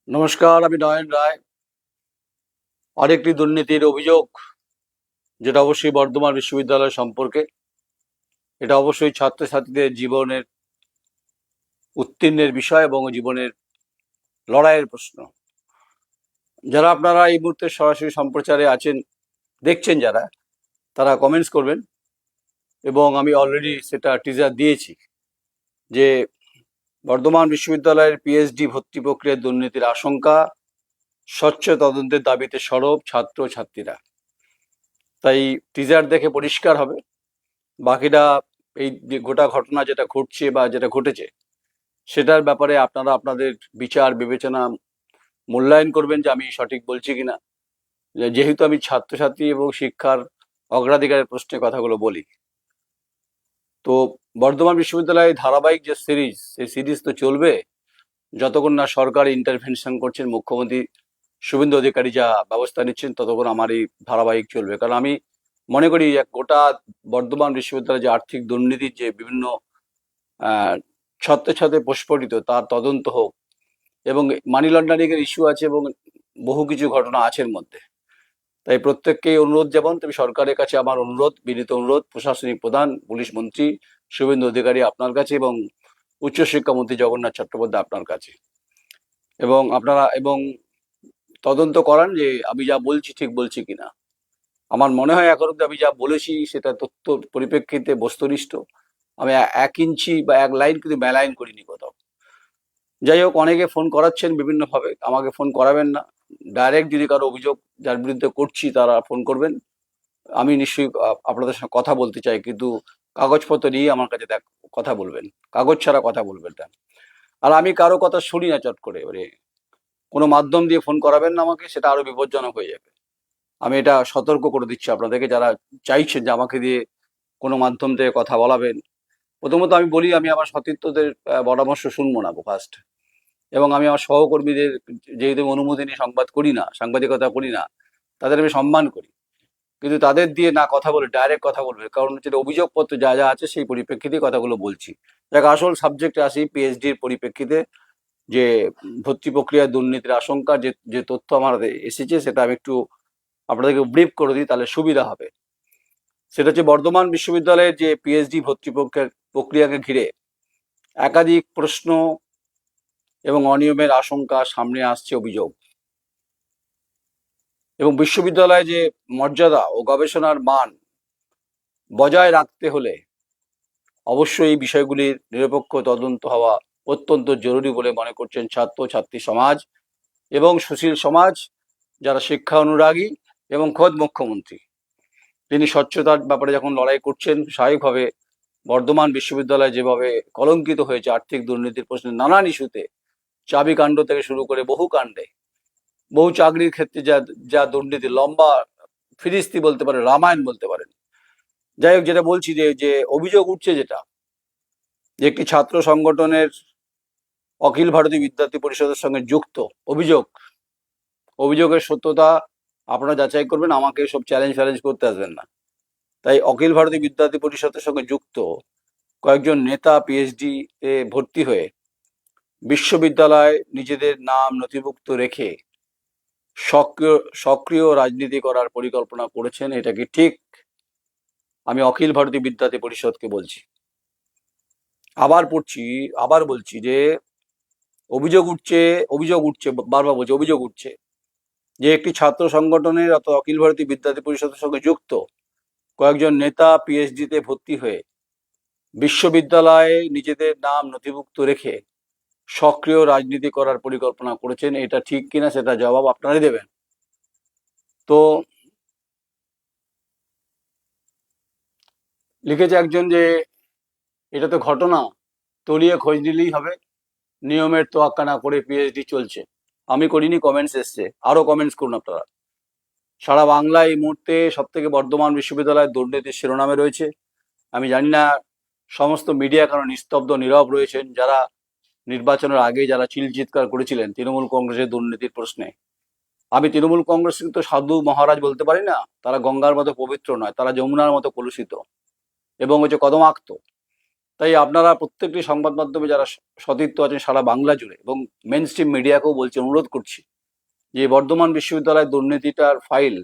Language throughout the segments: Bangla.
নমস্কার, আমি নয়ন রায়। আরেকটি দুর্নীতির অভিযোগ, যেটা অবশ্যই বর্ধমান বিশ্ববিদ্যালয় সম্পর্কে। এটা অবশ্যই ছাত্রছাত্রীদের জীবনের উত্তীর্ণের বিষয় এবং জীবনের লড়াইয়ের প্রশ্ন। যারা আপনারা এই মুহূর্তে সরাসরি সম্প্রচারে আছেন, দেখছেন যারা, তারা কমেন্টস করবেন। এবং আমি অলরেডি সেটা টিজার দিয়েছি যে বর্ধমান বিশ্ববিদ্যালয়ের পিএইচডি ভর্তি প্রক্রিয়ার দুর্নীতির আশঙ্কা, স্বচ্ছ তদন্তের দাবিতে সরব ছাত্র ছাত্রীরা। তাই টিজার দেখে পরিষ্কার হবে। বাকিটা এই যে গোটা ঘটনা যেটা ঘটছে বা যেটা ঘটেছে, সেটার ব্যাপারে আপনারা আপনাদের বিচার বিবেচনা মূল্যায়ন করবেন যে আমি সঠিক বলছি কিনা। যেহেতু আমি ছাত্রছাত্রী এবং শিক্ষার অগ্রাধিকারের প্রশ্নে কথাগুলো বলি, তো বর্ধমান বিশ্ববিদ্যালয়ে ধারাবাহিক যে সিরিজ, সেই সিরিজ তো চলবে যতক্ষণ না সরকার ইন্টারভেনশন করছেন, মুখ্যমন্ত্রী শুভেন্দু অধিকারী যা ব্যবস্থা নিচ্ছেন, ততক্ষণ আমার এই ধারাবাহিক চলবে। কারণ আমি মনে করি এক গোটা বর্ধমান বিশ্ববিদ্যালয়ে যে আর্থিক দুর্নীতির যে বিভিন্ন আহ, ছত্রে ছত্রে প্রস্ফুটিত, তার তদন্ত হোক। এবং মানি লন্ডারিং এর ইস্যু আছে এবং বহু কিছু ঘটনা আছে এর মধ্যে। তাই প্রত্যেককেই অনুরোধ, যেমন তবে সরকারের কাছে আমার অনুরোধ, বিনীত অনুরোধ, প্রশাসনিক প্রধান, পুলিশ মন্ত্রী শুভেন্দু অধিকারী আপনার কাছে, এবং উচ্চশিক্ষামন্ত্রী জগন্নাথ চট্টোপাধ্যায় আপনার কাছে, এবং আপনারা এবং তদন্ত করান যে আমি যা বলছি ঠিক বলছি কিনা। আমার মনে হয় এখন অব্দি আমি যা বলেছি সেটা তথ্য পরিপ্রেক্ষিতে বস্তুনিষ্ঠ। আমি 1 ইঞ্চি বা 1 লাইন কিন্তু মেলাইন করিনি কোথাও। যাই হোক, অনেকে ফোন করাচ্ছেন বিভিন্নভাবে, আমাকে ফোন করাবেন না। ডাইরেক্ট যদি কারো অভিযোগ যার বিরুদ্ধে করছি তারা ফোন করবেন। আমি নিশ্চয়ই আপনাদের সঙ্গে কথা বলতে চাই, কিন্তু কাগজপত্র নিয়ে আমার কাছে কথা বলবেন, কাগজ ছাড়া কথা বলবেন না। আর আমি কারো কথা শুনি না চট করে, এবারে কোনো মাধ্যম দিয়ে ফোন করাবেন না আমাকে, সেটা আরো বিপজ্জনক হয়ে যাবে। আমি এটা সতর্ক করে দিচ্ছি আপনাদেরকে, যারা চাইছেন যে আমাকে দিয়ে কোনো মাধ্যম থেকে কথা বলাবেন। প্রথমত আমি বলি, আমি আমার সতীর্থদের পরামর্শ শুনবো না ফার্স্ট। এবং আমি আমার সহকর্মীদের, যেহেতু অনুমতি নিয়ে সংবাদ করি না, সাংবাদিকতা করি না, তাদের আমি সম্মান করি। কিন্তু তাদের দিয়ে না কথা বলে ডাইরেক্ট কথা বলবে, কারণ হচ্ছে অভিযোগপত্র যা যা আছে সেই পরিপ্রেক্ষিতে কথাগুলো বলছি। দেখ, আসল সাবজেক্টে আসি, পিএইচডির পরিপ্রেক্ষিতে যে ভর্তি প্রক্রিয়ায় দুর্নীতির আশঙ্কা যে যে তথ্য আমার এসেছে, সেটা আমি একটু আপনাদেরকে ব্রিফ করে দিই, তাহলে সুবিধা হবে। সেটা হচ্ছে বর্ধমান বিশ্ববিদ্যালয়ের যে পিএইচডি ভর্তি প্রক্রিয়াকে ঘিরে একাধিক প্রশ্ন এবং অনিয়মের আশঙ্কা সামনে আসছে, অভিযোগ। এবং বিশ্ববিদ্যালয়ে যে মর্যাদা ও গবেষণার মান বজায় রাখতে হলে অবশ্যই এই বিষয়গুলির নিরপেক্ষ তদন্ত হওয়া অত্যন্ত জরুরি বলে মনে করছেন ছাত্র ছাত্রী সমাজ এবং সুশীল সমাজ, যারা শিক্ষা অনুরাগী, এবং খোদ মুখ্যমন্ত্রী। তিনি স্বচ্ছতার ব্যাপারে যখন লড়াই করছেন, স্বাভাবিকভাবে বর্ধমান বিশ্ববিদ্যালয় যেভাবে কলঙ্কিত হয়েছে আর্থিক দুর্নীতির প্রশ্নে নানান ইস্যুতে, চাবি কাণ্ড থেকে শুরু করে বহু কাণ্ডে, বহু চাকরির ক্ষেত্রে যা যা দুর্নীতি, লম্বা ফিরিস্তি বলতে পারেন, রামায়ণ বলতে পারেন। যাই হোক, যেটা বলছি যে যে অভিযোগ উঠছে, যেটা যে একটি ছাত্র সংগঠনের অখিল ভারতীয় বিদ্যার্থী পরিষদের সঙ্গে যুক্ত, অভিযোগের সত্যতা আপনারা যাচাই করবেন, আমাকে সব চ্যালেঞ্জ করতে আসবেন না। তাই অখিল ভারতীয় বিদ্যার্থী পরিষদের সঙ্গে যুক্ত কয়েকজন নেতা পিএইচডি তে ভর্তি হয়ে বিশ্ববিদ্যালয় নিজেদের নাম নথিভুক্ত রেখে সক্রিয় রাজনীতি করার পরিকল্পনা করেছেন। এটা কি ঠিক? আমি অখিল ভারতীয় বিদ্যার্থী পরিষদকে বলছি, আবার বলছি যে অভিযোগ উঠছে, বারবার বলছি অভিযোগ উঠছে যে একটি ছাত্র সংগঠনের অথবা অখিল ভারতীয় বিদ্যার্থী পরিষদের সঙ্গে যুক্ত কয়েকজন নেতা পিএইচডি তে ভর্তি হয়ে বিশ্ববিদ্যালয়ে নিজেদের নাম নথিভুক্ত রেখে সক্রিয় রাজনীতি করার পরিকল্পনা করেছেন। এটা ঠিক কিনা সেটা জবাব আপনারাই দেবেন। তো লিখেছে একজন যে এটা তো ঘটনা, তলিয়ে খোঁজ নিলেই হবে, নিয়মের তোয়াক্কা না করে পিএইচডি চলছে। আমি করিনি, কমেন্টস এসছে, আরো কমেন্টস করুন আপনারা। সারা বাংলায় এই মুহূর্তে সব থেকে বর্ধমান বিশ্ববিদ্যালয়ের দুর্নীতির শিরোনামে রয়েছে। আমি জানি না সমস্ত মিডিয়া কারণ নিস্তব্ধ নীরব রয়েছেন, যারা নির্বাচনের আগে যারা চিৎকার করেছিলেন তৃণমূল কংগ্রেসের দুর্নীতির প্রশ্নে। আমি তৃণমূল কংগ্রেস কিন্তু সাধু মহারাজ বলতে পারি না, তারা গঙ্গার মতো পবিত্র নয়, তারা যমুনার মতো কলুষিত এবং হচ্ছে কদমাক্ত। তাই আপনারা প্রত্যেকটি সংবাদ মাধ্যমে যারা সতীর্থ আছেন সারা বাংলা জুড়ে এবং মেন স্ট্রিম মিডিয়াকেও বলছি, অনুরোধ করছি যে বর্ধমান বিশ্ববিদ্যালয়ের দুর্নীতিটার ফাইল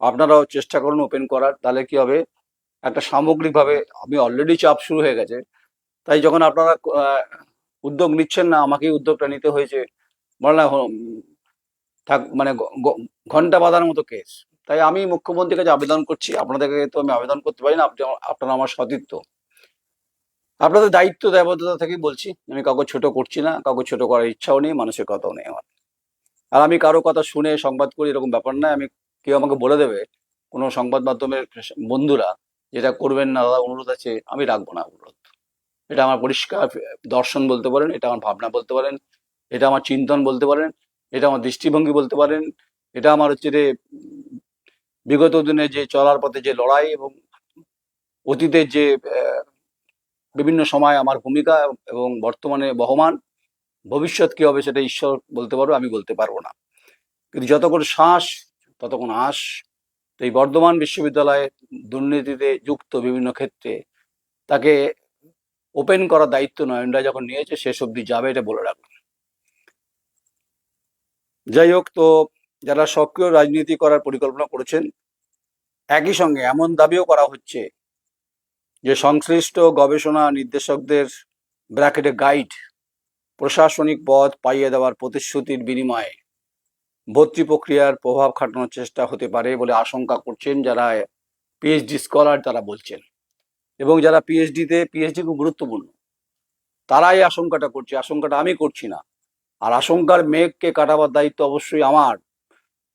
আপনারাও চেষ্টা করুন ওপেন করার। তাহলে কি হবে, একটা সামগ্রিকভাবে, আমি অলরেডি চাপ শুরু হয়ে গেছে, তাই যখন আপনারা উদ্যোগ নিচ্ছেন না, আমাকেই উদ্যোগটা নিতে হয়েছে, বলে না থাক মানে ঘন্টা বাঁধার মতো কেস। তাই আমি মুখ্যমন্ত্রীর কাছে আবেদন করছি, আপনাদেরকে তো আমি আবেদন করতে পারি না, আপনারা আমার সতীর্থ, আপনাদের দায়িত্ব দায়বদ্ধতা থেকেই বলছি, আমি কাউকে ছোট করছি না, কাউকে ছোট করার ইচ্ছাও নেই, মানুষের কথাও নেই আমার। আর আমি কারো কথা শুনে সংবাদ করি এরকম ব্যাপার নয়। আমি কেউ আমাকে বলে দেবে কোনো সংবাদ মাধ্যমের বন্ধুরা যেটা করবেন না দাদা, অনুরোধ আছে, আমি রাখবো না অনুরোধ। এটা আমার পরিষ্কার দর্শন বলতে পারেন, এটা আমার ভাবনা বলতে পারেন, এটা আমার চিন্তন বলতে পারেন, এটা আমার দৃষ্টিভঙ্গি বলতে পারেন, এটা আমার হচ্ছে যে বিগত দিনে যে চলার পথে যে লড়াই এবং অতীতের যে বিভিন্ন সময় আমার ভূমিকা এবং বর্তমানে বহমান, ভবিষ্যৎ কি হবে সেটা ঈশ্বর বলতে পারবো, আমি বলতে পারবো না। কিন্তু যতক্ষণ শ্বাস ততক্ষণ আশ। তো এই বর্ধমান বিশ্ববিদ্যালয়ে দুর্নীতিতে যুক্ত বিভিন্ন ক্ষেত্রে তাকে ওপেন করার দায়িত্ব নয়নরা যখন নিয়েছে শেষ অবধি যাবে, এটা বলে রাখবেন। যাই হোক, তো যারা সক্রিয় রাজনীতি করার পরিকল্পনা করেছেন, একই সঙ্গে এমন দাবিও করা হচ্ছে যে সংশ্লিষ্ট গবেষণা নির্দেশকদের ব্র্যাকেটে গাইড প্রশাসনিক পদ পাইয়ে দেওয়ার প্রতিশ্রুতির বিনিময়ে ভর্তি প্রক্রিয়ার প্রভাব খাটানোর চেষ্টা হতে পারে বলে আশঙ্কা করছেন যারা পিএইচডি স্কলার, তারা বলছেন। এবং যারা পিএইচডি খুব গুরুত্বপূর্ণ, তারাই আশঙ্কাটা করছে, আশঙ্কাটা আমি করছি না। আর আশঙ্কার মেঘকে কাটাবার দায়িত্ব অবশ্যই আমার,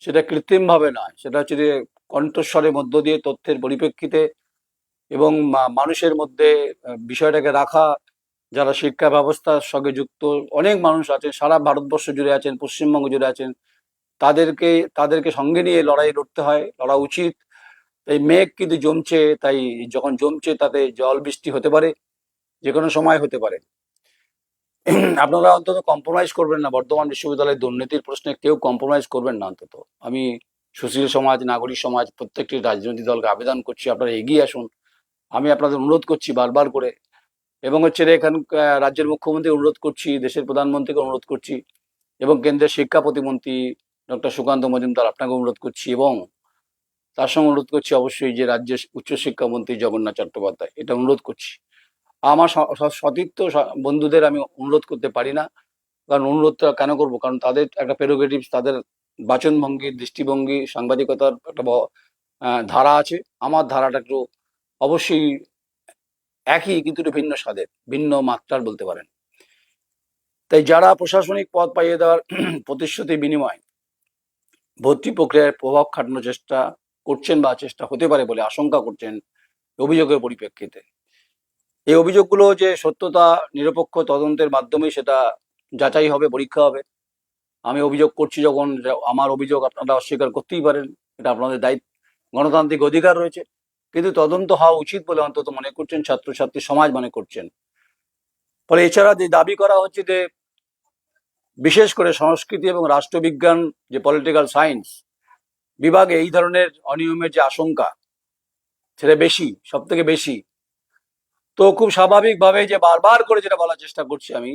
সেটা কৃত্রিমভাবে নয়, সেটা হচ্ছে যে কণ্ঠস্বরের মধ্য দিয়ে তথ্যের পরিপ্রেক্ষিতে এবং মানুষের মধ্যে বিষয়টাকে রাখা। যারা শিক্ষা ব্যবস্থার সঙ্গে যুক্ত অনেক মানুষ আছেন, সারা ভারতবর্ষ জুড়ে আছেন, পশ্চিমবঙ্গ জুড়ে আছেন, তাদেরকে সঙ্গে নিয়ে লড়াই লড়তে হয়, লড়া উচিত। এই মেঘ কিন্তু জমছে, তাই যখন জমছে তাতে জল বৃষ্টি হতে পারে, যে কোনো সময় হতে পারে। আপনারা অন্তত কম্প্রোমাইজ করবেন না, বর্ধমান বিশ্ববিদ্যালয়ের দুর্নীতির প্রশ্নে কেউ কম্প্রোমাইজ করবেন না অন্তত। আমি সুশীল সমাজ, নাগরিক সমাজ, প্রত্যেকটি রাজনৈতিক দলকে আবেদন করছি, আপনারা এগিয়ে আসুন। আমি আপনাদের অনুরোধ করছি বারবার করে, এবং হচ্ছে এখান রাজ্যের মুখ্যমন্ত্রী অনুরোধ করছি, দেশের প্রধানমন্ত্রীকে অনুরোধ করছি, এবং কেন্দ্রের শিক্ষা প্রতিমন্ত্রী ডক্টর সুকান্ত মজুমদার আপনাকে অনুরোধ করছি, এবং তার সঙ্গে অনুরোধ করছি অবশ্যই যে রাজ্যের উচ্চশিক্ষামন্ত্রী জগন্নাথ চট্টোপাধ্যায়, এটা অনুরোধ করছি। আমার সতীর্থ বন্ধুদের আমি অনুরোধ করতে পারি না, কারণ অনুরোধটা কেন করবো, কারণ তাদের একটা প্রেরোগেটিভ, তাদের বাচনভঙ্গি, দৃষ্টিভঙ্গি, সাংবাদিকতার একটা ধারা আছে। আমার ধারাটা একটু অবশ্যই একই, কিন্তু একটু ভিন্ন স্বাদের, ভিন্ন মাত্রার বলতে পারেন। তাই যারা প্রশাসনিক পদ পাইয়ে দেওয়ার প্রতিশ্রুতি বিনিময় ভর্তি প্রক্রিয়ায় প্রভাব খাটানোর চেষ্টা করছেন বা চেষ্টা হতে পারে বলে আশঙ্কা করছেন অভিযোগের পরিপ্রেক্ষিতে, এই অভিযোগগুলো যে সত্যতা নিরপেক্ষ তদন্তের মাধ্যমেই সেটা যাচাই হবে, পরীক্ষা হবে। আমি অভিযোগ করছি যখন, আমার অভিযোগ আপনারা অস্বীকার করতেই পারেন, এটা আপনাদের দায়িত্ব, গণতান্ত্রিক অধিকার রয়েছে, কিন্তু তদন্ত হওয়া উচিত বলে অন্তত মনে করছেন ছাত্রছাত্রী সমাজ মনে করছেন। ফলে এছাড়া যে দাবি করা হচ্ছে যে বিশেষ করে সংস্কৃতি এবং রাষ্ট্রবিজ্ঞান, যে পলিটিক্যাল সায়েন্স বিভাগে এই ধরনের অনিয়মের যে আশঙ্কা, সেটা বেশি, সব থেকে বেশি। তো খুব স্বাভাবিকভাবে যে বারবার করে যেটা বলার চেষ্টা করছি আমি,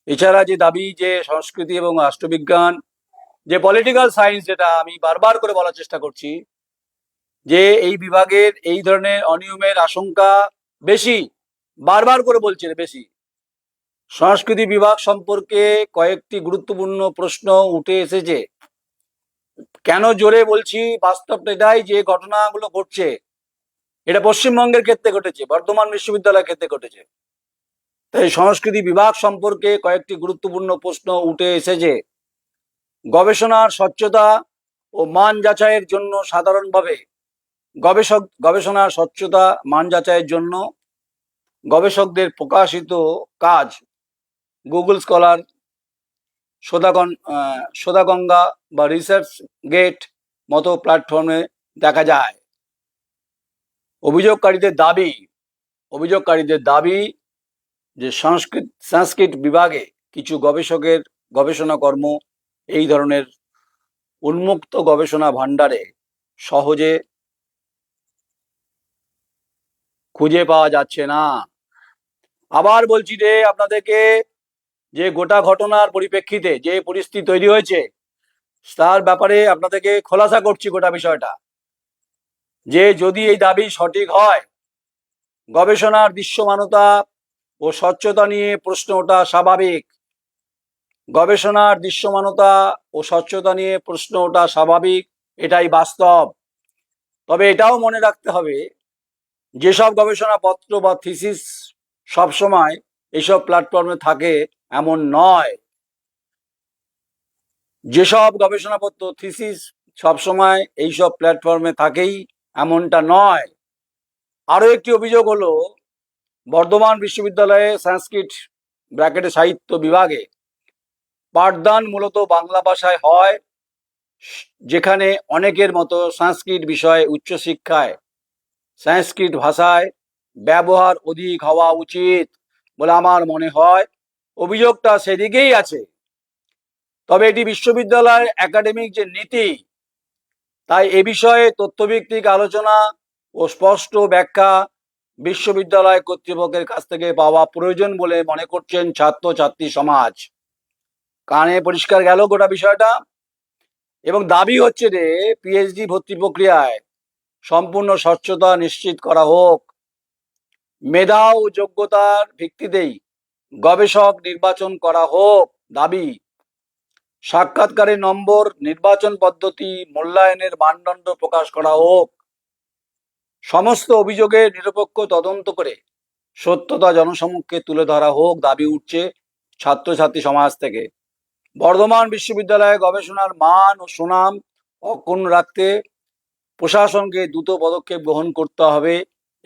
এছাড়া যে দাবি যে সংস্কৃতি এবং রাষ্ট্রবিজ্ঞান, যে পলিটিক্যাল সায়েন্স, যেটা আমি বারবার করে বলার চেষ্টা করছি, যে এই বিভাগের এই ধরনের অনিয়মের আশঙ্কা বেশি, বারবার করে বলছি বেশি। সংস্কৃতি বিভাগ সম্পর্কে কয়েকটি গুরুত্বপূর্ণ প্রশ্ন উঠে এসেছে। কেন জোরে বলছি, বাস্তবটা এটাই যে ঘটনাগুলো ঘটছে, এটা পশ্চিমবঙ্গের ক্ষেত্রে ঘটেছে, বর্ধমান বিশ্ববিদ্যালয়ের ক্ষেত্রে ঘটেছে। তাই সংস্কৃতি বিভাগ সম্পর্কে কয়েকটি গুরুত্বপূর্ণ প্রশ্ন উঠে এসেছে। গবেষণার স্বচ্ছতা ও মান যাচাইয়ের জন্য সাধারণভাবে গবেষণার স্বচ্ছতা মান যাচাইয়ের জন্য গবেষকদের প্রকাশিত কাজ গুগল স্কলার, শোধাগঙ্গা বা রিসার্চ গেট মতো প্ল্যাটফর্মে দেখা যায়। অভিযোগকারীদের দাবি যে সংস্কৃত বিভাগে কিছু গবেষকের গবেষণা কর্ম এই ধরনের উন্মুক্ত গবেষণা ভাণ্ডারে সহজে খুঁজে পাওয়া যাচ্ছে না। আবার বলছি যে আপনাদেরকে, যে গোটা ঘটনার পরিপ্রেক্ষিতে যে পরিস্থিতি তৈরি হয়েছে তার ব্যাপারে আপনাদেরকে খোলাসা করছি গোটা বিষয়টা, যে যদি এই দাবি সঠিক হয়, গবেষণার দৃশ্যমানতা ও স্বচ্ছতা নিয়ে প্রশ্ন ওঠা স্বাভাবিক। গবেষণার দৃশ্যমানতা ও স্বচ্ছতা নিয়ে প্রশ্ন ওঠা স্বাভাবিক, এটাই বাস্তব। তবে এটাও মনে রাখতে হবে, যেসব গবেষণাপত্র বা থিসিস সবসময় এইসব প্ল্যাটফর্মে থাকে এমন নয়। যেসব গবেষণাপত্র থিসিস সবসময় এইসব প্ল্যাটফর্মে থাকেই এমনটা নয়। আরো একটি অভিযোগ হলো, বর্ধমান বিশ্ববিদ্যালয়ে সংস্কৃত ব্র্যাকেটে সাহিত্য বিভাগে পাঠদান মূলত বাংলা ভাষায় হয়, যেখানে অনেকের মতো সংস্কৃত বিষয়ে উচ্চশিক্ষায় সংস্কৃত ভাষায় ব্যবহার অধিক হওয়া উচিত বলে আমার মনে হয়। অভিযোগটা সেদিকেই আছে। তবে এটি বিশ্ববিদ্যালয়ের একাডেমিক যে নীতি, তাই এ বিষয়ে তথ্যভিত্তিক আলোচনা ও স্পষ্ট ব্যাখ্যা বিশ্ববিদ্যালয় কর্তৃপক্ষের কাছ থেকে পাওয়া প্রয়োজন বলে মনে করছেন ছাত্রছাত্রী সমাজ। কানে পরিষ্কার গেল গোটা বিষয়টা। এবং দাবি হচ্ছে যে পিএইচডি ভর্তি প্রক্রিয়ায় সম্পূর্ণ স্বচ্ছতা নিশ্চিত করা হোক। মেধা ও যোগ্যতার ভিত্তিতেই গবেষক নির্বাচন করা হোক দাবি। সাক্ষাৎকারের নম্বর, নির্বাচন পদ্ধতি, মূল্যায়নের মানদণ্ড প্রকাশ করা হোক। সমস্ত অভিযোগের নিরপেক্ষ তদন্ত করে সত্যতা জনসমক্ষে তুলে ধরা হোক দাবি উঠছে ছাত্রছাত্রী সমাজ থেকে। বর্ধমান বিশ্ববিদ্যালয়ে গবেষণার মান ও সুনাম অক্ষুণ্ণ রাখতে প্রশাসনকে দ্রুত পদক্ষেপ গ্রহণ করতে হবে।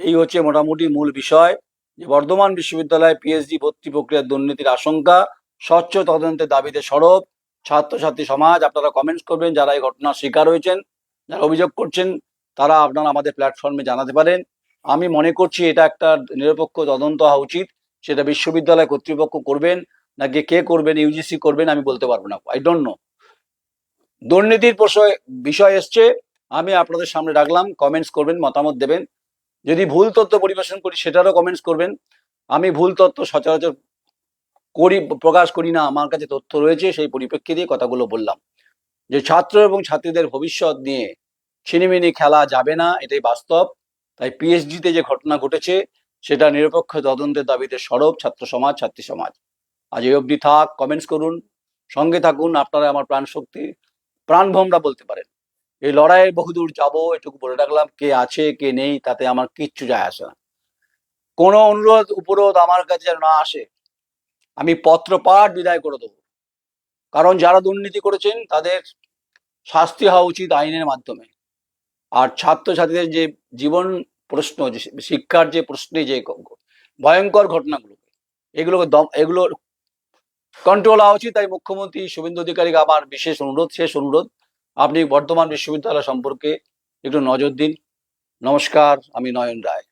এই হচ্ছে মোটামুটি মূল বিষয়, যে বর্ধমান বিশ্ববিদ্যালয়ে পিএইচডি ভর্তি প্রক্রিয়ার দুর্নীতির আশঙ্কা, স্বচ্ছ তদন্তের দাবিতে সরব ছাত্রছাত্রী সমাজ। আপনারা কমেন্টস করবেন, যারা এই ঘটনার শিকার হয়েছেন, যারা অভিযোগ করছেন, তারা আপনারা আমাদের প্ল্যাটফর্মে জানাতে পারেন। আমি মনে করছি এটা একটা নিরপেক্ষ তদন্ত হওয়া উচিত। সেটা বিশ্ববিদ্যালয় কর্তৃপক্ষ করবেন নাকি কে করবেন, ইউজিসি করবেন, আমি বলতে পারবো না, আই ডোন্ট নো। দুর্নীতির বিষয় এসছে, আমি আপনাদের সামনে রাখলাম, কমেন্টস করবেন, মতামত দেবেন। যদি ভুল তথ্য পরিবেশন করি সেটারও কমেন্টস করবেন। আমি ভুল তথ্য সচরাচর প্রকাশ করি না, আমার কাছে তথ্য রয়েছে, সেই পরিপ্রেক্ষিতে কথাগুলো বললাম। যে ছাত্র এবং ছাত্রীদের ভবিষ্যৎ নিয়ে ছিনিমিনি খেলা যাবে না, এটাই বাস্তব। তাই পিএইচডিতে যে ঘটনা ঘটেছে সেটা নিরপেক্ষ তদন্তের দাবিতে সরব ছাত্র সমাজ, ছাত্রী সমাজ। আজ এই অবধি থাক, কমেন্টস করুন, সঙ্গে থাকুন। আপনারা আমার প্রাণ শক্তি, প্রাণভোমরা বলতে পারেন। এই লড়াইয়ের বহুদূর যাবো, এটুকু বলে রাখলাম। কে আছে কে নেই তাতে আমার কিচ্ছু যায় আসে না। কোনো অনুরোধ উপরোধ আমার কাছে যেন না আসে, আমি পত্রপাঠ বিদায় করে দেবো। কারণ যারা দুর্নীতি করেছেন তাদের শাস্তি হওয়া উচিত আইনের মাধ্যমে। আর ছাত্রছাত্রীদের যে জীবন প্রশ্ন, যে শিক্ষার যে প্রশ্নে যে ভয়ঙ্কর ঘটনাগুলো, এগুলো কন্ট্রোল হওয়া উচিত। তাই মুখ্যমন্ত্রী শুভেন্দু অধিকারীকে আমার বিশেষ অনুরোধ, শেষ অনুরোধ, আপনি বর্ধমান বিশ্ববিদ্যালয় সম্পর্কে একটু নজর দিন। নমস্কার, আমি নয়ন রায়।